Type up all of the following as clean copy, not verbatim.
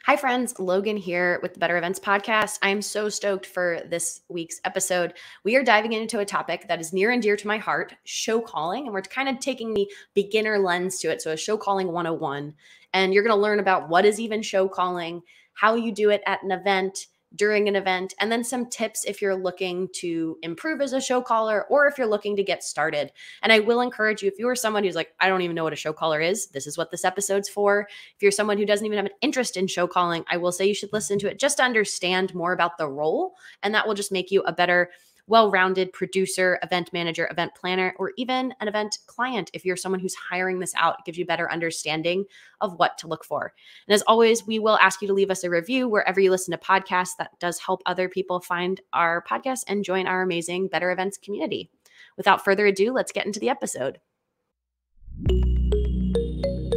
Hi, friends. Logan here with the Better Events Podcast. I am so stoked for this week's episode. We are diving into a topic that is near and dear to my heart, show calling, and we're kind of taking the beginner lens to it. So a show calling 101. And you're going to learn about what is even show calling, how you do it at an event, during an event, and then some tips if you're looking to improve as a show caller or if you're looking to get started. And I will encourage you, if you are someone who's like, I don't even know what a show caller is, this is what this episode's for. If you're someone who doesn't even have an interest in show calling, I will say you should listen to it just to understand more about the role. And that will just make you a better, well-rounded producer, event manager, event planner, or even an event client. If you're someone who's hiring this out, it gives you better understanding of what to look for. And as always, we will ask you to leave us a review wherever you listen to podcasts. That does help other people find our podcast and join our amazing Better Events community. Without further ado, let's get into the episode.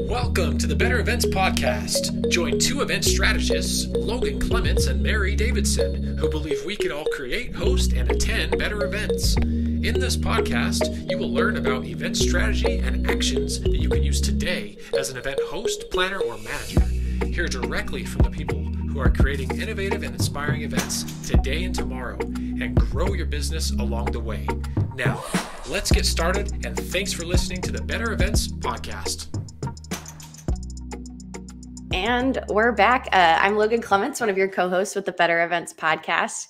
Welcome to the Better Events Podcast. Join two event strategists, Logan Clements and Mary Davidson, who believe we can all create, host, and attend better events. In this podcast, you will learn about event strategy and actions that you can use today as an event host, planner, or manager. Hear directly from the people who are creating innovative and inspiring events today and tomorrow, and grow your business along the way. Now, let's get started, and thanks for listening to the Better Events Podcast. And we're back. I'm Logan Clements, one of your co-hosts with the Better Events Podcast.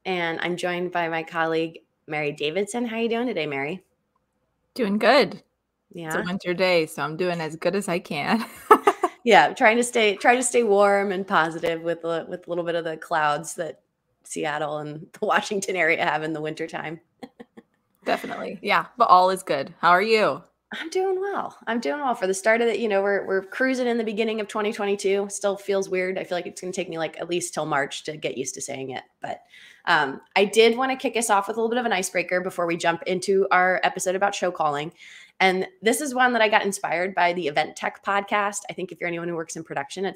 And I'm joined by my colleague, Mary Davidson. How are you doing today, Mary? Doing good. Yeah. It's a winter day, so I'm doing as good as I can. Yeah, try to stay warm and positive with a little bit of the clouds that Seattle and the Washington area have in the wintertime. Definitely. Yeah, but all is good. How are you? I'm doing well. For the start of it. We're cruising in the beginning of 2022. Still feels weird. I feel like it's going to take me like at least till March to get used to saying it. But I did want to kick us off with a little bit of an icebreaker before we jump into our episode about show calling. And this is one that I got inspired by the Event Tech podcast. I think if you're anyone who works in production,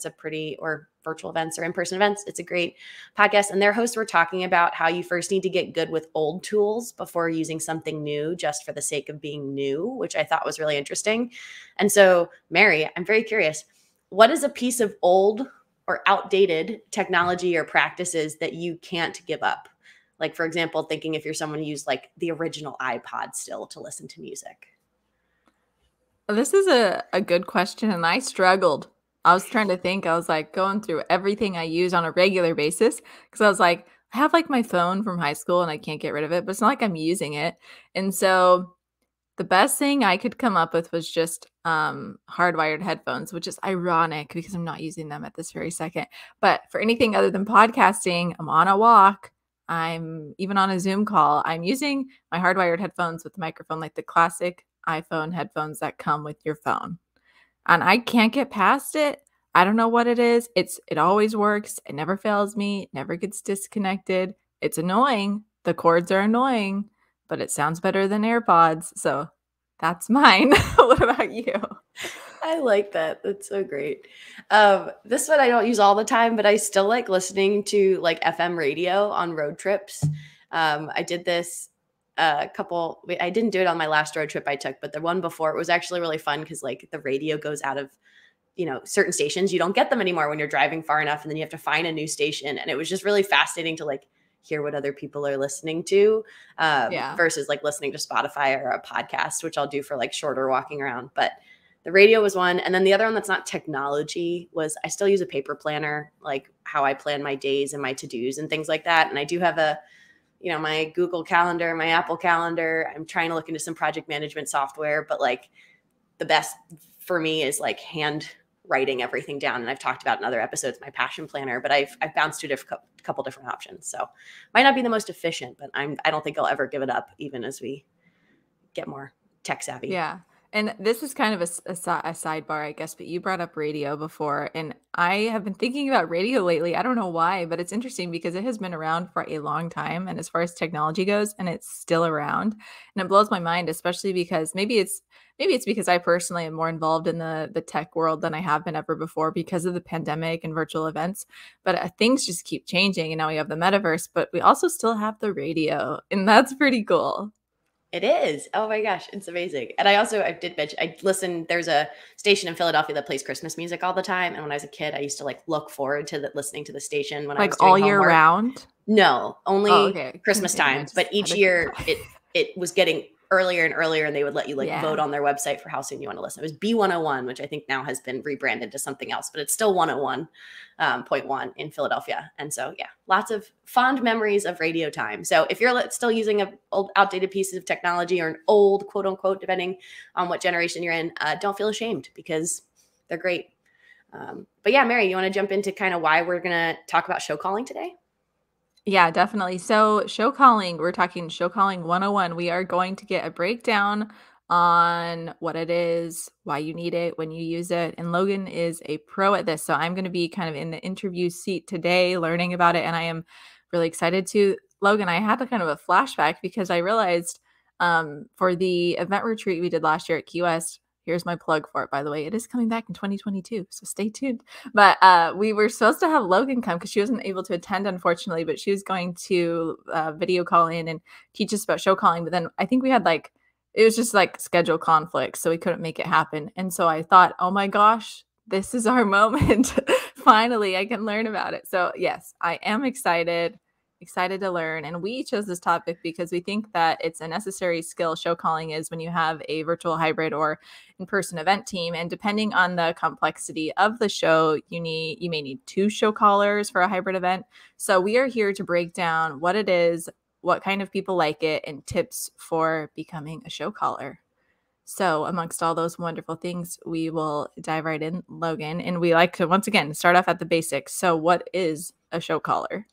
or virtual events or in-person events, it's a great podcast. And their hosts were talking about how you first need to get good with old tools before using something new just for the sake of being new, which I thought was really interesting. And so, Mary, I'm very curious, what is a piece of old or outdated technology or practices that you can't give up? Like, for example, thinking if you're someone who used like the original iPod still to listen to music. This is a good question, and I struggled. I was trying to think. I was like going through everything I use on a regular basis because I was like, I have like my phone from high school and I can't get rid of it, but it's not like I'm using it. And so the best thing I could come up with was just hardwired headphones, which is ironic because I'm not using them at this very second. But for anything other than podcasting, I'm on a walk, I'm even on a Zoom call, I'm using my hardwired headphones with the microphone, like the classic iPhone headphones that come with your phone. And I can't get past it. I don't know what it is. It always works. It never fails me. It never gets disconnected. It's annoying. The cords are annoying, but it sounds better than AirPods. So that's mine. What about you? I like that. That's so great. This one I don't use all the time, but I still like listening to like FM radio on road trips. I did this I didn't do it on my last road trip I took, but the one before, it was actually really fun because like the radio goes out of, certain stations. You don't get them anymore when you're driving far enough, and then you have to find a new station. And it was just really fascinating to like hear what other people are listening to versus like listening to Spotify or a podcast, which I'll do for like shorter walking around. But the radio was one. And then the other one that's not technology was I still use a paper planner, like how I plan my days and my to-dos and things like that. And I do have my Google Calendar, my Apple Calendar. I'm trying to look into some project management software, but like the best for me is like hand writing everything down. And I've talked about in other episodes, my passion planner, but I've bounced to a couple different options. So might not be the most efficient, but I don't think I'll ever give it up even as we get more tech savvy. Yeah. And this is kind of a sidebar, I guess, but you brought up radio before, and I have been thinking about radio lately. I don't know why, but it's interesting because it has been around for a long time, and as far as technology goes, and it's still around. And it blows my mind, especially because maybe it's because I personally am more involved in the tech world than I have been ever before because of the pandemic and virtual events. But things just keep changing, and now we have the metaverse, but we also still have the radio, and that's pretty cool. It is. Oh my gosh, it's amazing. And I did mention, I listened, there's a station in Philadelphia that plays Christmas music all the time. And when I was a kid, I used to like look forward to listening to the station when I Like was doing all year homework. round? No, Oh, only okay. Christmas time. But each year it was getting earlier and earlier, and they would let you like vote on their website for how soon you want to listen. It was B101, which I think now has been rebranded to something else, but it's still 101.1 in Philadelphia. And so, yeah, lots of fond memories of radio time. So if you're still using an old outdated piece of technology or an old quote unquote, depending on what generation you're in, don't feel ashamed because they're great. But yeah, Mary, you want to jump into kind of why we're going to talk about show calling today? Yeah, definitely. So show calling, we're talking show calling 101. We are going to get a breakdown on what it is, why you need it, when you use it. And Logan is a pro at this. So I'm going to be kind of in the interview seat today learning about it. And I am really excited to. Logan, I had a kind of a flashback because I realized for the event retreat we did last year at Key West, here's my plug for it, by the way. It is coming back in 2022, so stay tuned. But we were supposed to have Logan come because she wasn't able to attend, unfortunately, but she was going to video call in and teach us about show calling. But then I think we had it was just like schedule conflicts, so we couldn't make it happen. And so I thought, oh my gosh, this is our moment. Finally, I can learn about it. So yes, I am excited to learn. And we chose this topic because we think that it's a necessary skill. Show calling is when you have a virtual, hybrid, or in-person event team. And depending on the complexity of the show, you may need 2 show callers for a hybrid event. So we are here to break down what it is, what kind of people like it, and tips for becoming a show caller. So amongst all those wonderful things, we will dive right in, Logan. And we like to, once again, start off at the basics. So what is a show caller?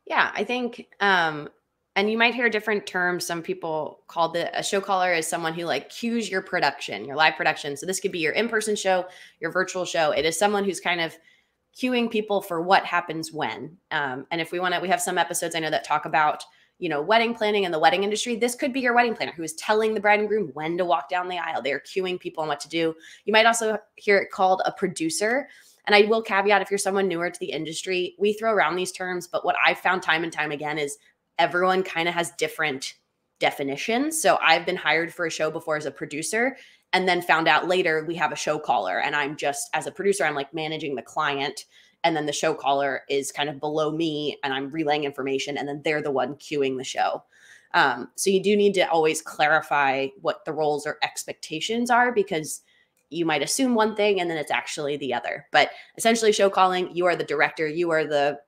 Yeah, I think, and you might hear different terms. Some people call a show caller as someone who like cues your production, your live production. So this could be your in-person show, your virtual show. It is someone who's kind of cueing people for what happens when. And if we have some episodes I know that talk about, wedding planning and the wedding industry. This could be your wedding planner who is telling the bride and groom when to walk down the aisle. They're cueing people on what to do. You might also hear it called a producer. And I will caveat, if you're someone newer to the industry, we throw around these terms, but what I've found time and time again is everyone kind of has different definitions. So I've been hired for a show before as a producer and then found out later we have a show caller. And I'm just, as a producer, I'm like managing the client. And then the show caller is kind of below me and I'm relaying information and then they're the one cueing the show. So you do need to always clarify what the roles or expectations are because you might assume one thing and then it's actually the other. But essentially show calling, you are the director. You are the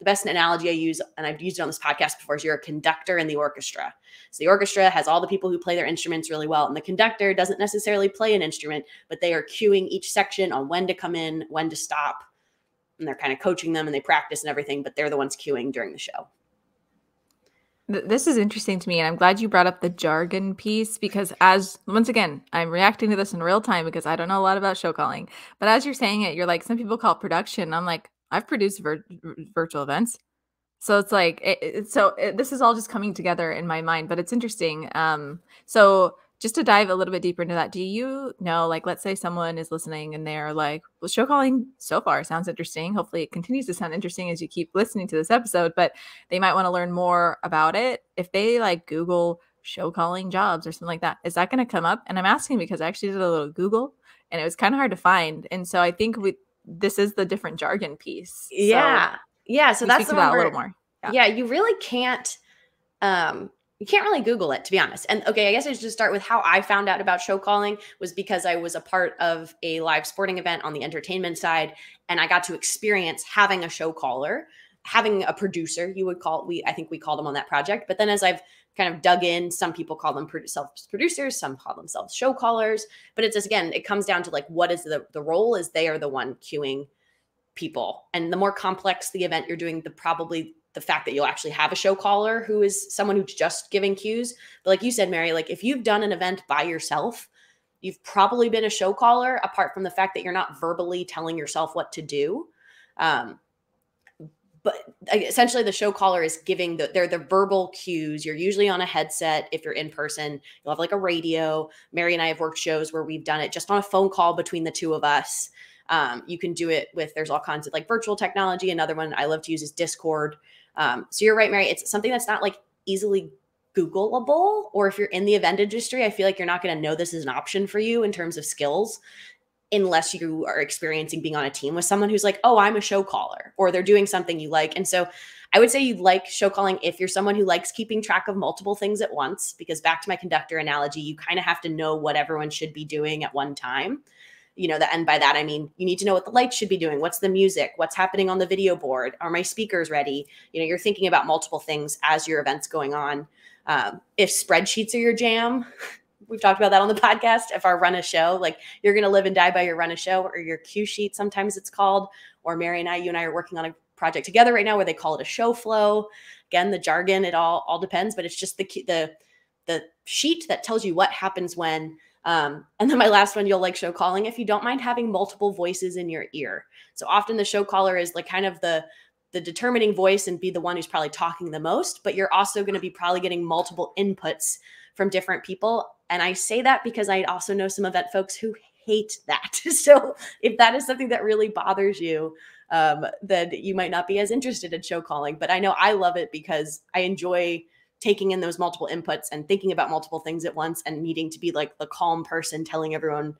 best analogy I use, and I've used it on this podcast before, is you're a conductor in the orchestra. So the orchestra has all the people who play their instruments really well. And the conductor doesn't necessarily play an instrument, but they are cueing each section on when to come in, when to stop. And they're kind of coaching them and they practice and everything, but they're the ones cueing during the show. This is interesting to me, and I'm glad you brought up the jargon piece because once again, I'm reacting to this in real time because I don't know a lot about show calling. But as you're saying it, you're like, some people call it production. I'm like, I've produced virtual events. So it's like, this is all just coming together in my mind, but it's interesting. So just to dive a little bit deeper into that, do you know, like, let's say someone is listening and they're like, well, show calling so far sounds interesting. Hopefully it continues to sound interesting as you keep listening to this episode, but they might want to learn more about it. If they like Google show calling jobs or something like that, is that going to come up? And I'm asking because I actually did a little Google and it was kind of hard to find. And so I think this is the different jargon piece. Yeah. Yeah. So that's the one a little more. Yeah. You really can't, you can't really Google it, to be honest. And okay, I guess I should just start with how I found out about show calling was because I was a part of a live sporting event on the entertainment side. And I got to experience having a show caller, having a producer, I think we called them on that project. But then as I've kind of dug in, some people call themselves producers, some call themselves show callers. But it's just, again, it comes down to like, what is the role is they are the one cueing people. And the more complex the event you're doing, probably the fact that you'll actually have a show caller who is someone who's just giving cues. But like you said, Mary, like if you've done an event by yourself, you've probably been a show caller apart from the fact that you're not verbally telling yourself what to do. But essentially the show caller is giving they're the verbal cues. You're usually on a headset. If you're in person, you'll have like a radio. Mary and I have worked shows where we've done it just on a phone call between the two of us. You can do it there's all kinds of like virtual technology. Another one I love to use is Discord. So you're right, Mary. It's something that's not like easily Googleable, or if you're in the event industry, I feel like you're not going to know this is an option for you in terms of skills unless you are experiencing being on a team with someone who's like, oh, I'm a show caller, or they're doing something you like. And so I would say you'd like show calling if you're someone who likes keeping track of multiple things at once, because back to my conductor analogy, you kind of have to know what everyone should be doing at one time. And by that, I mean, you need to know what the lights should be doing. What's the music? What's happening on the video board? Are my speakers ready? You're thinking about multiple things as your event's going on. If spreadsheets are your jam, we've talked about that on the podcast. If our run a show, like you're going to live and die by your run a show or your cue sheet, sometimes it's called, or Mary and you and I are working on a project together right now where they call it a show flow. Again, the jargon, it all depends, but it's just the sheet that tells you what happens when. And then my last one, you'll like show calling if you don't mind having multiple voices in your ear. So often the show caller is like kind of the determining voice and be the one who's probably talking the most, but you're also going to be probably getting multiple inputs from different people. And I say that because I also know some event folks who hate that. So if that is something that really bothers you, then you might not be as interested in show calling. But I know I love it because I enjoy taking in those multiple inputs and thinking about multiple things at once and needing to be like the calm person telling everyone,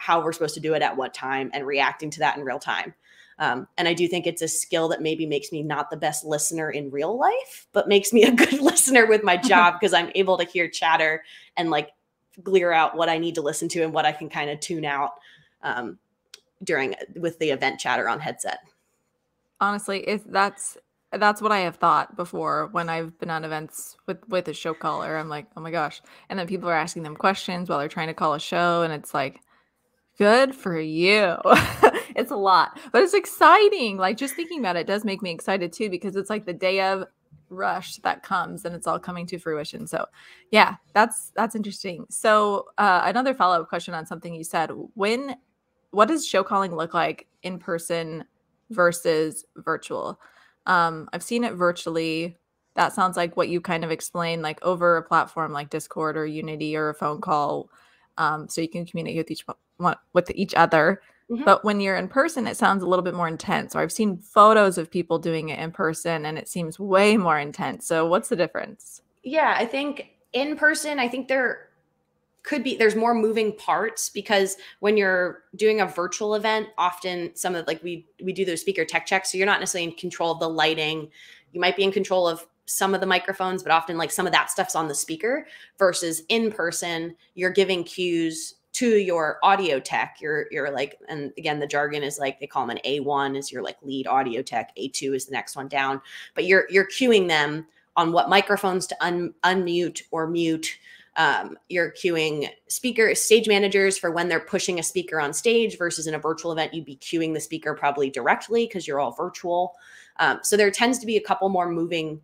how we're supposed to do it at what time and reacting to that in real time. And I do think it's a skill that maybe makes me not the best listener in real life, but makes me a good listener with my job because I'm able to hear chatter and like clear out what I need to listen to and what I can kind of tune out with the event chatter on headset. Honestly, that's what I have thought before when I've been on events with a show caller. I'm like, oh my gosh. And then people are asking them questions while they're trying to call a show. And it's like, good for you. It's a lot, but it's exciting. Like just thinking about it does make me excited too, because it's like the day of rush that comes and it's all coming to fruition. So yeah, that's interesting. So another follow-up question on something you said, what does show calling look like in person versus virtual? I've seen it virtually. That sounds like what you kind of explained, like over a platform like Discord or Unity or a phone call. So you can communicate with each other. Mm-hmm. But when you're in person, it sounds a little bit more intense. Or I've seen photos of people doing it in person and it seems way more intense. So what's the difference? Yeah, I think in person, I think there's more moving parts because when you're doing a virtual event, often some of we do those speaker tech checks. So you're not necessarily in control of the lighting. You might be in control of some of the microphones, but often like some of that stuff's on the speaker versus in person, you're giving cues to your audio tech. You're like, and again, the jargon is like, they call them an A1 is your like lead audio tech. A2 is the next one down, but you're cueing them on what microphones to unmute or mute. You're cueing stage managers for when they're pushing a speaker on stage versus in a virtual event, you'd be cueing the speaker probably directly because you're all virtual. So there tends to be a couple more moving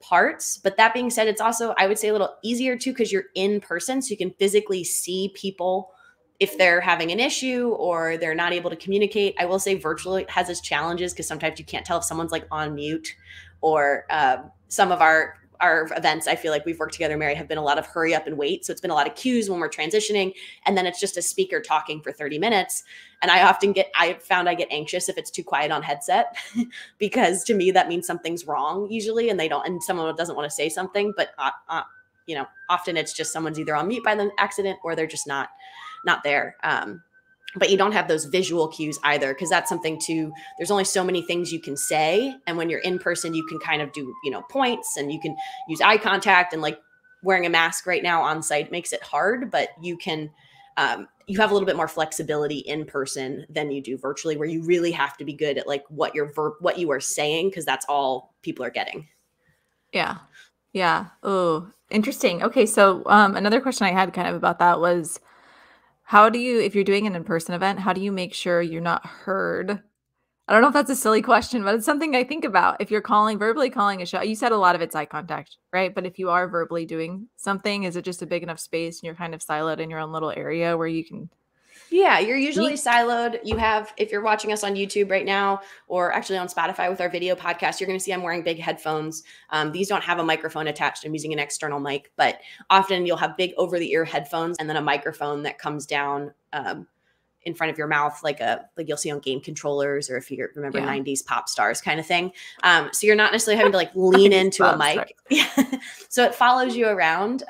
parts, but that being said, it's also, I would say, a little easier too, because you're in person. So you can physically see people if they're having an issue or they're not able to communicate. I will say virtually has its challenges because sometimes you can't tell if someone's like on mute or some of our events, I feel like we've worked together, Mary, have been a lot of hurry up and wait. So it's been a lot of cues when we're transitioning. And then it's just a speaker talking for 30 minutes. And I found I get anxious if it's too quiet on headset because to me, that means something's wrong usually. And someone doesn't want to say something, but often it's just someone's either on mute by the accident or they're just not there. But you don't have those visual cues either, because that's something too. There's only so many things you can say. And when you're in person, you can kind of do, points and you can use eye contact, and like wearing a mask right now on site makes it hard, but you can, you have a little bit more flexibility in person than you do virtually, where you really have to be good at like what you are saying, because that's all people are getting. Yeah. Yeah. Oh, interesting. Okay. So another question I had kind of about that was, if you're doing an in-person event, how do you make sure you're not heard? I don't know if that's a silly question, but it's something I think about. If you're verbally calling a show, you said a lot of it's eye contact, right? But if you are verbally doing something, is it just a big enough space and you're kind of siloed in your own little area where you can? Yeah, you're usually siloed. If you're watching us on YouTube right now, or actually on Spotify with our video podcast, you're going to see I'm wearing big headphones. These don't have a microphone attached. I'm using an external mic, but often you'll have big over-the-ear headphones and then a microphone that comes down in front of your mouth, like you'll see on game controllers, or if you remember 90s pop stars kind of thing. So you're not necessarily having to like lean into a mic. Yeah. So it follows you around,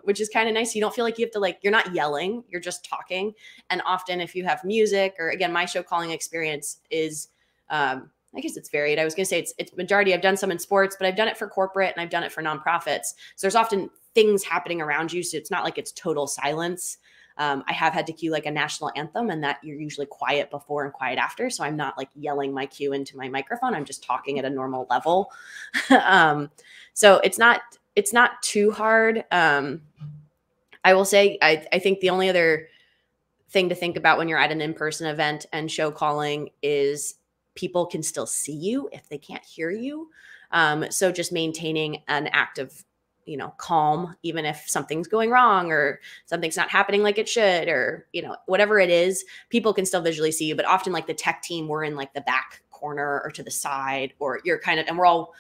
which is kind of nice. You don't feel like you have to like, you're not yelling, you're just talking. And often if you have music, or again, my show calling experience is, I guess it's varied. I was going to say it's majority. I've done some in sports, but I've done it for corporate and I've done it for nonprofits. So there's often things happening around you. So it's not like it's total silence. I have had to cue like a national anthem, and that you're usually quiet before and quiet after. So I'm not like yelling my cue into my microphone. I'm just talking at a normal level. So it's not too hard. I will say, I think the only other thing to think about when you're at an in-person event and show calling is people can still see you if they can't hear you. So just maintaining an act of, calm, even if something's going wrong or something's not happening like it should, or, whatever it is, people can still visually see you. But often like the tech team, we're in like the back corner or to the side, or you're kind of, and we're all,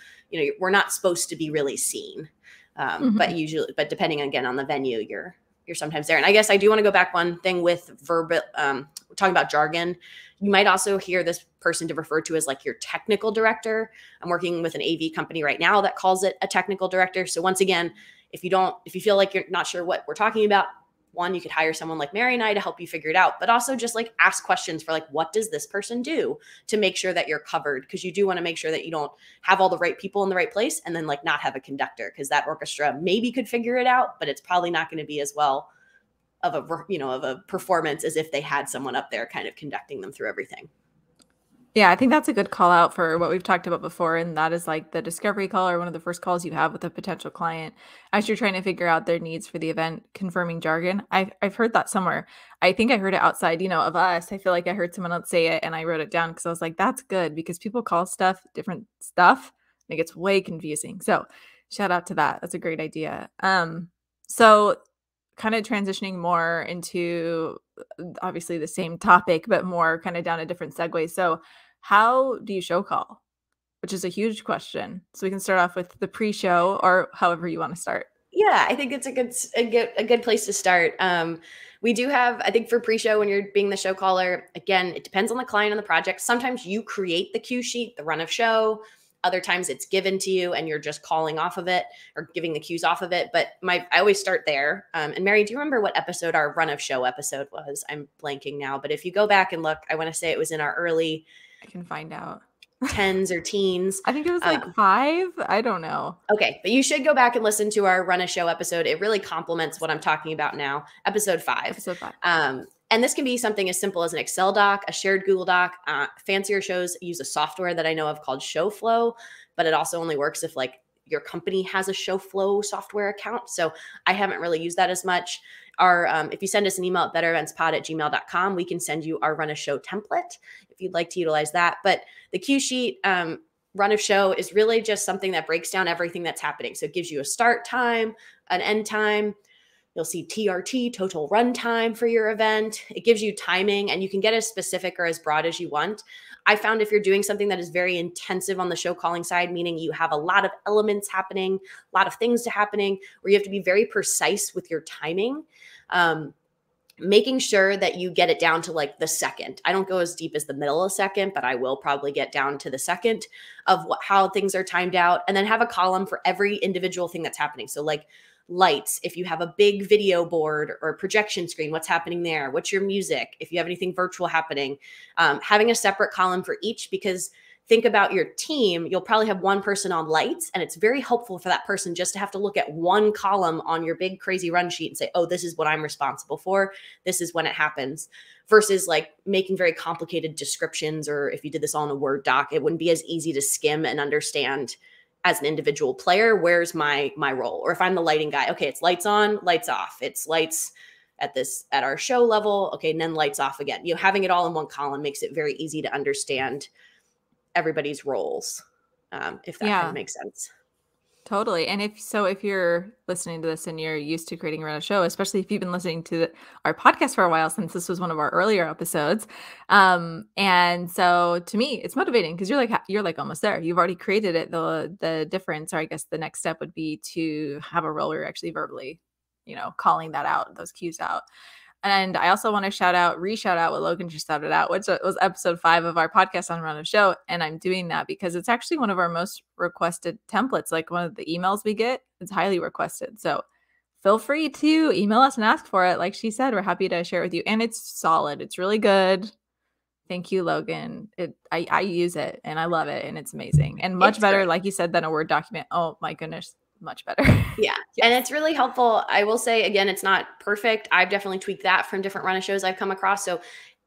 we're not supposed to be really seen. But depending again on the venue, you're sometimes there. And I guess I do want to go back one thing with talking about jargon. You might also hear this person to refer to as like your technical director. I'm working with an AV company right now that calls it a technical director. So once again, if you feel like you're not sure what we're talking about, one, you could hire someone like Mary and I to help you figure it out, but also just like ask questions for like, what does this person do, to make sure that you're covered? Because you do want to make sure that you don't have all the right people in the right place and then like not have a conductor, because that orchestra maybe could figure it out, but it's probably not going to be as well of a performance as if they had someone up there kind of conducting them through everything. Yeah, I think that's a good call out for what we've talked about before. And that is like the discovery call, or one of the first calls you have with a potential client as you're trying to figure out their needs for the event, confirming jargon. I've heard that somewhere. I think I heard it outside, of us. I feel like I heard someone else say it and I wrote it down because I was like, that's good, because people call stuff different stuff and it gets way confusing. So shout out to that. That's a great idea. So kind of transitioning more into obviously the same topic, but more kind of down a different segue. So how do you show call? Which is a huge question. So we can start off with the pre-show, or however you want to start. Yeah, I think it's a good place to start. We do have, I think for pre-show, when you're being the show caller, again, it depends on the client and the project. Sometimes you create the cue sheet, the run of show. Other times it's given to you and you're just calling off of it or giving the cues off of it. But I always start there. And Mary, do you remember what episode our run of show episode was? I'm blanking now, but if you go back and look, I want to say it was in our early, I can find out, 10s or teens. I think it was like 5. I don't know. Okay. But you should go back and listen to our run of show episode. It really complements what I'm talking about now. Episode 5. Episode 5. And this can be something as simple as an Excel doc, a shared Google Doc. Fancier shows use a software that I know of called ShowFlow, but it also only works if like your company has a ShowFlow software account. So I haven't really used that as much. If you send us an email at bettereventspod@gmail.com, we can send you our run of show template if you'd like to utilize that. But the cue sheet, run of show is really just something that breaks down everything that's happening. So it gives you a start time, an end time. You'll see TRT, total run time for your event. It gives you timing, and you can get as specific or as broad as you want. I found if you're doing something that is very intensive on the show calling side, meaning you have a lot of elements happening, a lot of things happening, where you have to be very precise with your timing, making sure that you get it down to like the second. I don't go as deep as the middle of a second, but I will probably get down to the second of how things are timed out, and then have a column for every individual thing that's happening. So like lights, if you have a big video board or projection screen, what's happening there? What's your music? If you have anything virtual happening, having a separate column for each, because think about your team, you'll probably have one person on lights, and it's very helpful for that person just to have to look at one column on your big crazy run sheet and say, oh, this is what I'm responsible for. This is when it happens, versus like making very complicated descriptions. Or if you did this all in a Word doc, it wouldn't be as easy to skim and understand as an individual player, where's my role? Or if I'm the lighting guy, okay, it's lights on, lights off. It's lights at our show level. Okay. And then lights off again. Having it all in one column makes it very easy to understand everybody's roles. If that kind of makes sense. Totally. And if you're listening to this and you're used to creating a show, especially if you've been listening to our podcast for a while, since this was one of our earlier episodes. And so to me, it's motivating because you're like almost there. You've already created it. The difference, or I guess the next step would be to have a role where you're actually verbally, calling that out, those cues out. And I also want to shout out what Logan just shouted out, which was episode 5 of our podcast on Run of Show. And I'm doing that because it's actually one of our most requested templates. Like one of the emails we get, it's highly requested. So feel free to email us and ask for it. Like she said, we're happy to share it with you. And it's solid. It's really good. Thank you, Logan. I use it and I love it and it's amazing. And much better, like you said, than a Word document. Oh my goodness. Much better. Yeah. Yes. And it's really helpful. I will say, again, it's not perfect. I've definitely tweaked that from different run of shows I've come across. So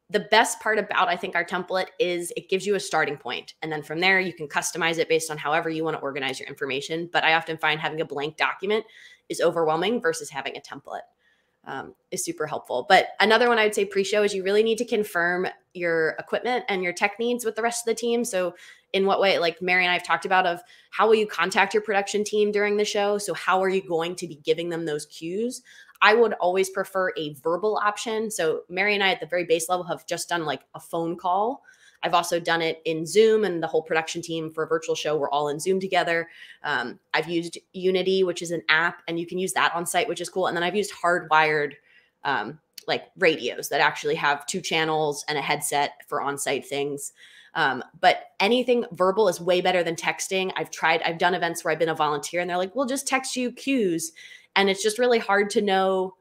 the best part about, I think, our template is it gives you a starting point. And then from there, you can customize it based on however you want to organize your information. But I often find having a blank document is overwhelming versus having a template is super helpful. But another one I would say pre-show is you really need to confirm your equipment and your tech needs with the rest of the team. So in what way, like Mary and I have talked about, of how will you contact your production team during the show? So how are you going to be giving them those cues? I would always prefer a verbal option. So Mary and I at the very base level have just done like a phone call. I've also done it in Zoom, and the whole production team for a virtual show, we're all in Zoom together. I've used Unity, which is an app, and you can use that on site, which is cool. And then I've used hardwired like radios that actually have 2 channels and a headset for on-site things. But anything verbal is way better than texting. I've done events where I've been a volunteer and they're like, we'll just text you cues. And it's just really hard to know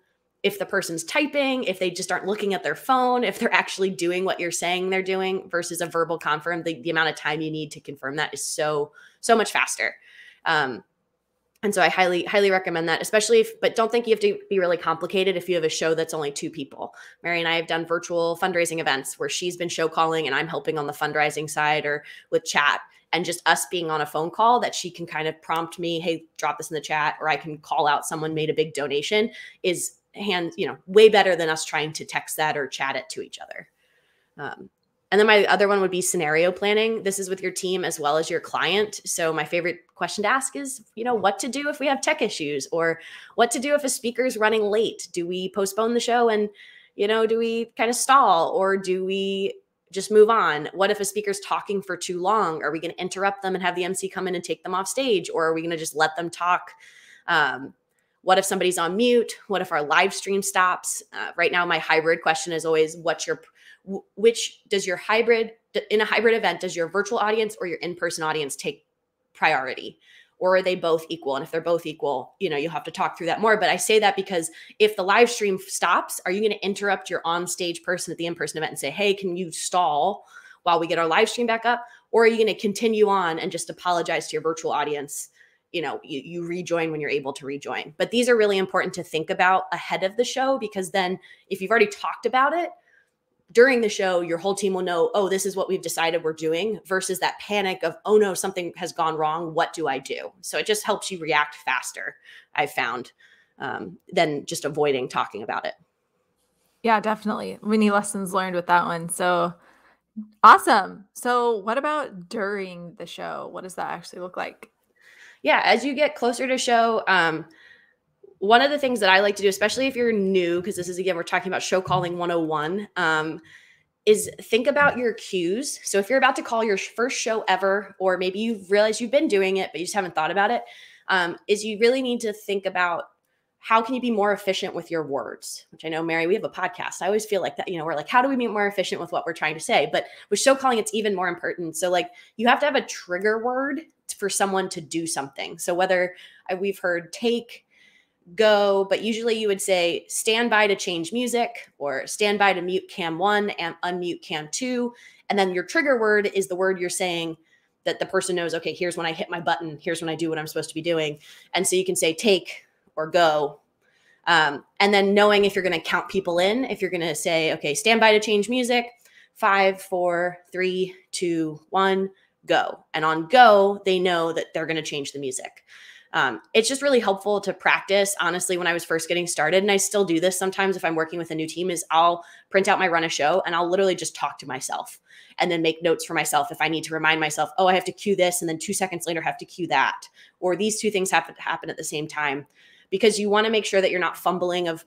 if the person's typing, if they just aren't looking at their phone, if they're actually doing what you're saying they're doing versus a verbal confirm. The amount of time you need to confirm that is so much faster. And so I highly recommend that, especially but don't think you have to be really complicated if you have a show that's only 2 people. Mary and I have done virtual fundraising events where she's been show calling and I'm helping on the fundraising side or with chat, and just us being on a phone call that she can kind of prompt me, hey, drop this in the chat, or I can call out someone made a big donation is way better than us trying to text that or chat it to each other. And then my other one would be scenario planning. This is with your team as well as your client. So my favorite question to ask is, what to do if we have tech issues, or what to do if a speaker is running late? Do we postpone the show and, do we kind of stall, or do we just move on? What if a speaker's talking for too long? Are we going to interrupt them and have the MC come in and take them off stage? Or are we going to just let them talk? What if somebody's on mute? What if our live stream stops? Right now, my hybrid question is always, in a hybrid event, does your virtual audience or your in-person audience take priority? Or are they both equal? And if they're both equal, you'll have to talk through that more. But I say that because if the live stream stops, are you going to interrupt your on-stage person at the in-person event and say, hey, can you stall while we get our live stream back up? Or are you going to continue on and just apologize to your virtual audience? You rejoin when you're able to rejoin. But these are really important to think about ahead of the show, because then if you've already talked about it during the show, your whole team will know, oh, this is what we've decided we're doing, versus that panic of, oh no, something has gone wrong. What do I do? So it just helps you react faster, I've found, than just avoiding talking about it. Yeah, definitely. Many lessons learned with that one. So awesome. So what about during the show? What does that actually look like? Yeah, as you get closer to show, one of the things that I like to do, especially if you're new, because this is, again, we're talking about show calling 101, is think about your cues. So if you're about to call your first show ever, or maybe you've realized you've been doing it, but you just haven't thought about it, is you really need to think about how can you be more efficient with your words, which I know, Mary, we have a podcast. I always feel like that, we're like, how do we be more efficient with what we're trying to say? But with show calling, it's even more important. So like you have to have a trigger word for someone to do something. So whether we've heard take, go, but usually you would say stand by to change music, or stand by to mute cam 1 and unmute cam 2. And then your trigger word is the word you're saying that the person knows, okay, here's when I hit my button. Here's when I do what I'm supposed to be doing. And so you can say take or go. And then knowing if you're going to count people in, if you're going to say, okay, stand by to change music, 5, 4, 3, 2, 1, go. And on go, they know that they're going to change the music. It's just really helpful to practice. Honestly, when I was first getting started, and I still do this sometimes if I'm working with a new team, is I'll print out my run a show and I'll literally just talk to myself and then make notes for myself if I need to remind myself, oh, I have to cue this, and then 2 seconds later have to cue that, or these 2 things have to happen at the same time, because you want to make sure that you're not fumbling of,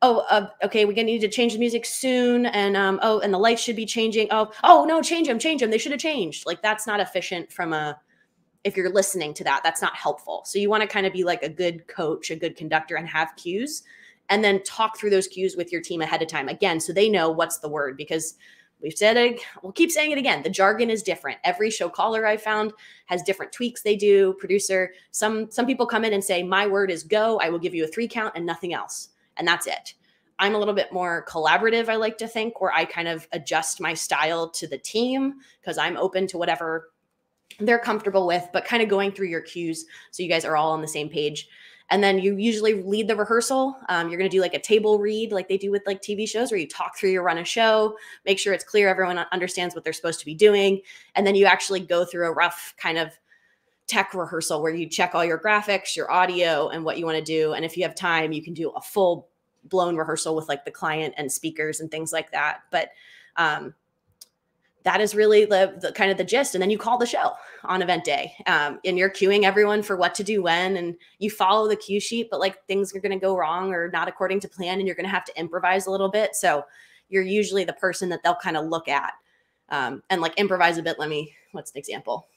okay, we're going to need to change the music soon. And, and the lights should be changing. Oh, no, change them. They should have changed. Like that's not efficient if you're listening to that, that's not helpful. So you want to kind of be like a good coach, a good conductor, and have cues and then talk through those cues with your team ahead of time. Again, so they know what's the word, because we've said it, we'll keep saying it again. The jargon is different. Every show caller I found has different tweaks they do. Producer, some people come in and say, my word is go. I will give you a 3 count and nothing else. And that's it. I'm a little bit more collaborative, I like to think, where I kind of adjust my style to the team because I'm open to whatever they're comfortable with, but kind of going through your cues so you guys are all on the same page. And then you usually lead the rehearsal. You're going to do like a table read like they do with like TV shows where you talk through your run of show, make sure it's clear, everyone understands what they're supposed to be doing. And then you actually go through a rough kind of tech rehearsal where you check all your graphics, your audio, and what you want to do. And if you have time, you can do a full blown rehearsal with like the client and speakers and things like that. But that is really the kind of the gist. And then you call the show on event day, and you're cueing everyone for what to do when, and you follow the cue sheet, but like things are going to go wrong or not according to plan, and you're going to have to improvise a little bit. So you're usually the person that they'll kind of look at and like improvise a bit. What's an example?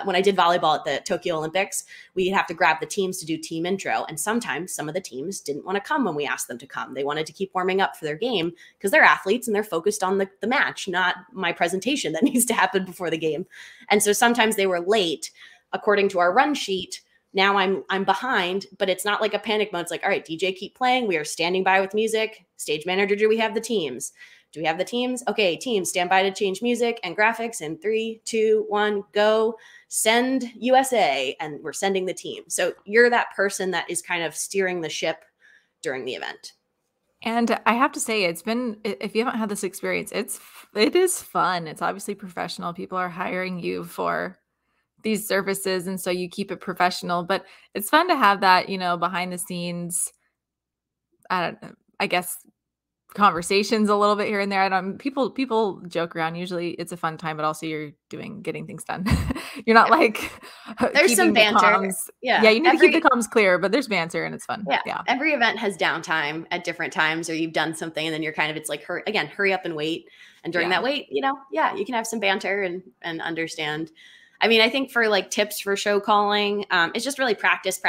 When I did volleyball at the Tokyo Olympics, we'd have to grab the teams to do team intro. And sometimes some of the teams didn't want to come when we asked them to come. They wanted to keep warming up for their game because they're athletes and they're focused on the match, not my presentation that needs to happen before the game. And so sometimes they were late according to our run sheet. Now I'm behind, but it's not like a panic mode. It's like, all right, DJ, keep playing. We are standing by with music. Stage manager, do we have the teams? Do we have the teams? Okay, teams, stand by to change music and graphics in 3, 2, 1, go. Send USA, and we're sending the team. So you're that person that is kind of steering the ship during the event. And I have to say, it's been, if you haven't had this experience, it is fun. It's obviously professional. People are hiring you for these services, and so you keep it professional. But it's fun to have that, behind the scenes, I guess, conversations a little bit here and there. People joke around. Usually it's a fun time, but also you're getting things done. You're not like there's some banter. Yeah, you need to keep the comms clear, but there's banter and it's fun. Yeah. Every event has downtime at different times, or you've done something and then you're kind of, it's like, hurry up and wait. And during that wait, you can have some banter and understand. I mean, I think for like tips for show calling, it's just really practice.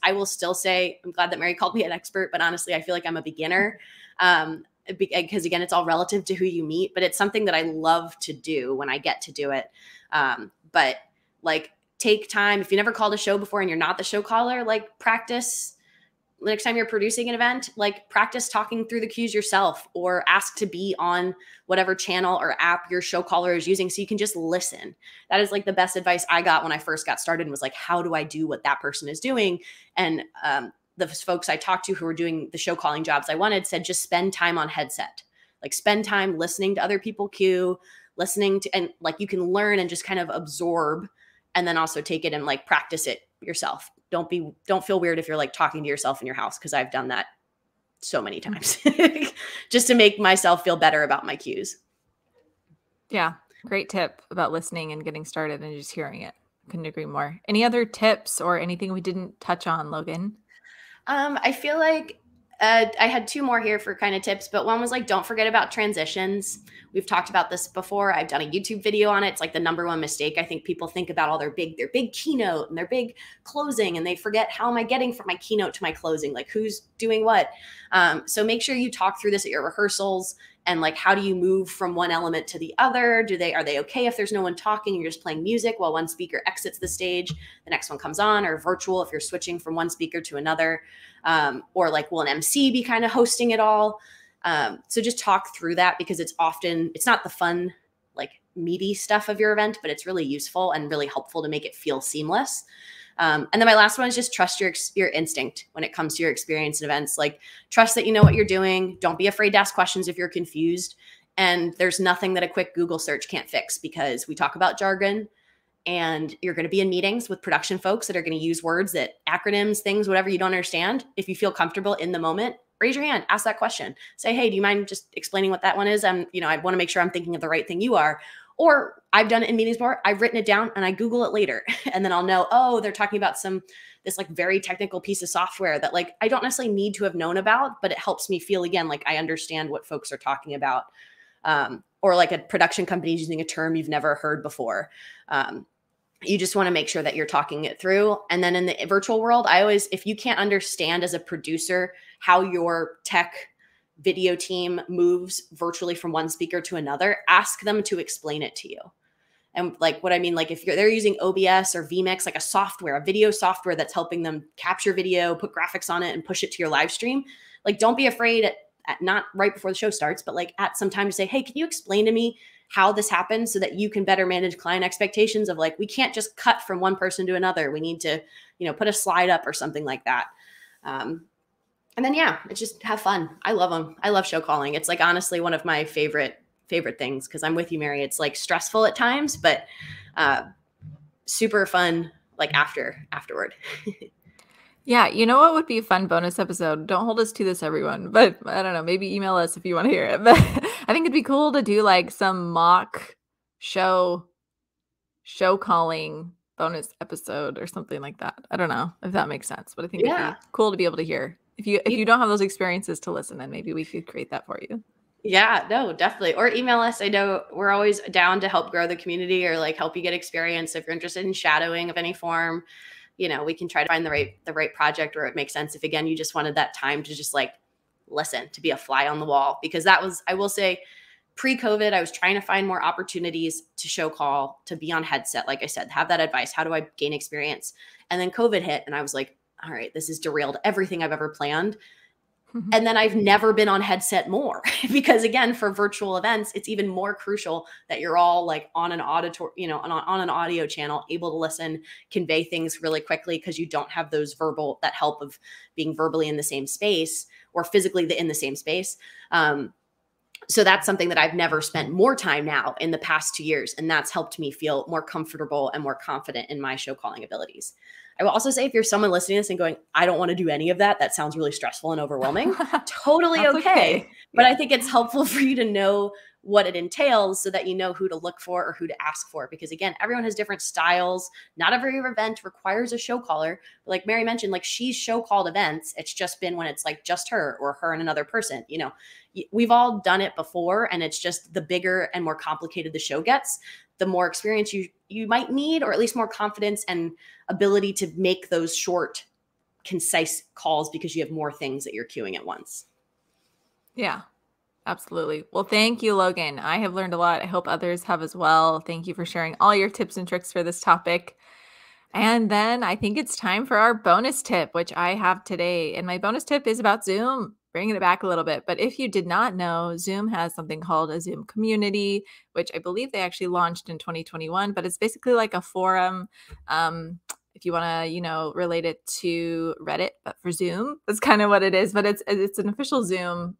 I will still say, I'm glad that Mary called me an expert, but honestly, I feel like I'm a beginner. Because again, it's all relative to who you meet, but it's something that I love to do when I get to do it. But like, take time. If you never called a show before and you're not the show caller, like practice. The next time you're producing an event, like practice talking through the cues yourself, or ask to be on whatever channel or app your show caller is using so you can just listen. That is like the best advice I got when I first got started, and was like, how do I do what that person is doing? And the folks I talked to who were doing the show calling jobs I wanted said, just spend time on headset, like spend time listening to other people cue, listening to, and like you can learn and just kind of absorb, and then also take it and like practice it yourself. Don't feel weird if you're like talking to yourself in your house, because I've done that so many times just to make myself feel better about my cues. Yeah. Great tip about listening and getting started and just hearing it. Couldn't agree more. Any other tips or anything we didn't touch on, Logan? I feel like I had 2 more here for kind of tips, but one was like, don't forget about transitions. We've talked about this before. I've done a YouTube video on it. It's like the #1 mistake. I think people think about all their big keynote and their big closing, and they forget, how am I getting from my keynote to my closing? Like, who's doing what? So make sure you talk through this at your rehearsals, and like, how do you move from one element to the other? Are they okay if there's no one talking and you're just playing music while one speaker exits the stage, the next one comes on, or virtual if you're switching from one speaker to another? Or like, will an MC be kind of hosting it all? So just talk through that, because it's not the fun, like meaty stuff of your event, but it's really useful and really helpful to make it feel seamless. And then my last one is just trust your instinct when it comes to your experience in events. Like, trust that you know what you're doing. Don't be afraid to ask questions if you're confused. And there's nothing that a quick Google search can't fix, because we talk about jargon, and you're going to be in meetings with production folks that are going to use words, acronyms, things, whatever you don't understand. If you feel comfortable in the moment, raise your hand, ask that question. Say, hey, do you mind just explaining what that one is? I want to make sure I'm thinking of the right thing you are. Or I've done it in meetings before. I've written it down and I Google it later. And then I'll know, oh, they're talking about this like very technical piece of software that like I don't necessarily need to have known about, but it helps me feel, again, like I understand what folks are talking about. Or like a production company is using a term you've never heard before. You just want to make sure that you're talking it through. And then in the virtual world, if you can't understand as a producer how your tech video team moves virtually from one speaker to another, ask them to explain it to you. And like what I mean, like if they're using OBS or vMix, like a video software that's helping them capture video, put graphics on it, and push it to your live stream, like don't be afraid at not right before the show starts, but like at some time to say, hey, can you explain to me how this happens so that you can better manage client expectations of like, we can't just cut from one person to another. We need to, put a slide up or something like that. And then, yeah, it's just have fun. I love them. I love show calling. It's like, honestly, one of my favorite things. Cause I'm with you, Mary. It's like stressful at times, but super fun. Like afterward. Yeah, you know what would be a fun bonus episode? Don't hold us to this, everyone, but I don't know, maybe email us if you want to hear it. But I think it'd be cool to do like some mock show calling bonus episode or something like that. I don't know if that makes sense, but I think it'd be cool to be able to hear. If you don't have those experiences to listen, then maybe we could create that for you. Yeah, no, definitely. Or email us. I know we're always down to help grow the community or like help you get experience. If you're interested in shadowing of any form, we can try to find the right project where it makes sense. If again, you just wanted that time to just like listen, to be a fly on the wall, because that was, I will say, pre-COVID, I was trying to find more opportunities to show call, to be on headset. Like I said, have that advice. How do I gain experience? And then COVID hit and I was like, all right, this has derailed everything I've ever planned. And then I've never been on headset more because again, for virtual events, it's even more crucial that you're all like on an on an audio channel, able to listen, convey things really quickly because you don't have that help of being verbally in the same space or physically in the same space. So that's something that I've never spent more time now in the past 2 years. And that's helped me feel more comfortable and more confident in my show calling abilities. I will also say, if you're someone listening to this and going, I don't want to do any of that, that sounds really stressful and overwhelming, totally okay. But I think it's helpful for you to know what it entails so that you know who to look for or who to ask for. Because again, everyone has different styles. Not every event requires a show caller. But like Mary mentioned, like she's show called events. It's just been when it's like just her or her and another person. We've all done it before, and it's just the bigger and more complicated the show gets, the more experience you might need, or at least more confidence and ability to make those short, concise calls because you have more things that you're queuing at once. Yeah, absolutely. Well, thank you, Logan. I have learned a lot. I hope others have as well. Thank you for sharing all your tips and tricks for this topic. And then I think it's time for our bonus tip, which I have today. And my bonus tip is about Zoom, bringing it back a little bit. But if you did not know, Zoom has something called a Zoom community, which I believe they actually launched in 2021. But it's basically like a forum. If you want to, relate it to Reddit, but for Zoom, that's kind of what it is. But it's an official Zoom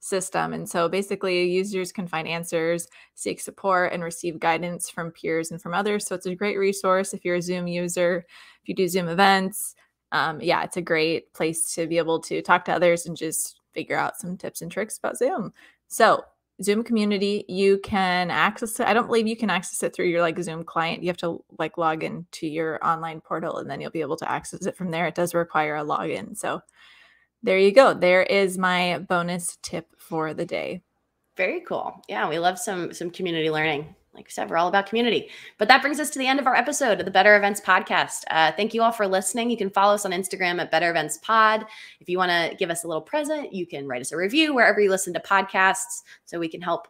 system. And so basically users can find answers, seek support, and receive guidance from peers and from others. So it's a great resource if you're a Zoom user, if you do Zoom events. It's a great place to be able to talk to others and just figure out some tips and tricks about Zoom. So Zoom community, you can access it. I don't believe you can access it through your like Zoom client. You have to like log into your online portal and then you'll be able to access it from there. It does require a login. So there you go. There is my bonus tip for the day. Very cool. Yeah, we love some community learning. Like I said, we're all about community. But that brings us to the end of our episode of the Better Events Podcast. Thank you all for listening. You can follow us on Instagram at Better Events Pod. If you want to give us a little present, you can write us a review wherever you listen to podcasts so we can help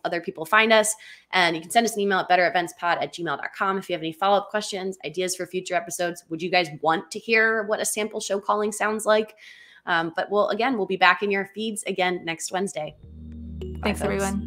other people find us. And you can send us an email at bettereventspod@gmail.com if you have any follow-up questions, ideas for future episodes. Would you guys want to hear what a sample show calling sounds like? But we'll be back in your feeds again next Wednesday. Thanks, everyone.